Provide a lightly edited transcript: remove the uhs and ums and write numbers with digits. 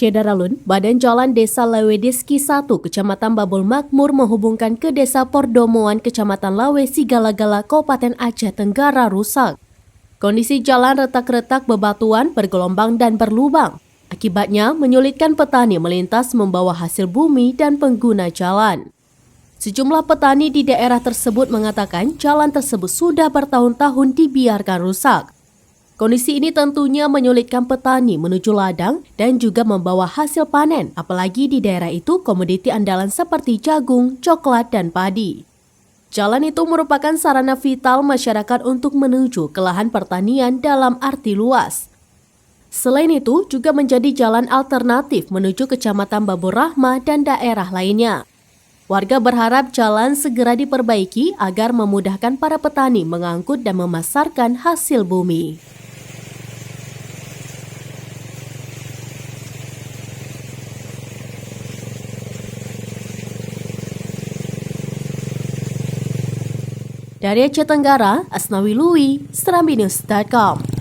Syedaralun, Badan Jalan Desa Lawedeski 1, Kecamatan Babul Makmur menghubungkan ke Desa Pordomoan, Kecamatan Lawe Sigala-Gala, Kabupaten Aceh Tenggara rusak. Kondisi jalan retak-retak bebatuan, bergelombang dan berlubang. Akibatnya menyulitkan petani melintas membawa hasil bumi dan pengguna jalan. Sejumlah petani di daerah tersebut mengatakan jalan tersebut sudah bertahun-tahun dibiarkan rusak. Kondisi ini tentunya menyulitkan petani menuju ladang dan juga membawa hasil panen, apalagi di daerah itu komoditi andalan seperti jagung, coklat, dan padi. Jalan itu merupakan sarana vital masyarakat untuk menuju ke lahan pertanian dalam arti luas. Selain itu, juga menjadi jalan alternatif menuju Kecamatan Babur Rahmah dan daerah lainnya. Warga berharap jalan segera diperbaiki agar memudahkan para petani mengangkut dan memasarkan hasil bumi. Dari Aceh Tenggara, Asnawi Lui, serambinews.com.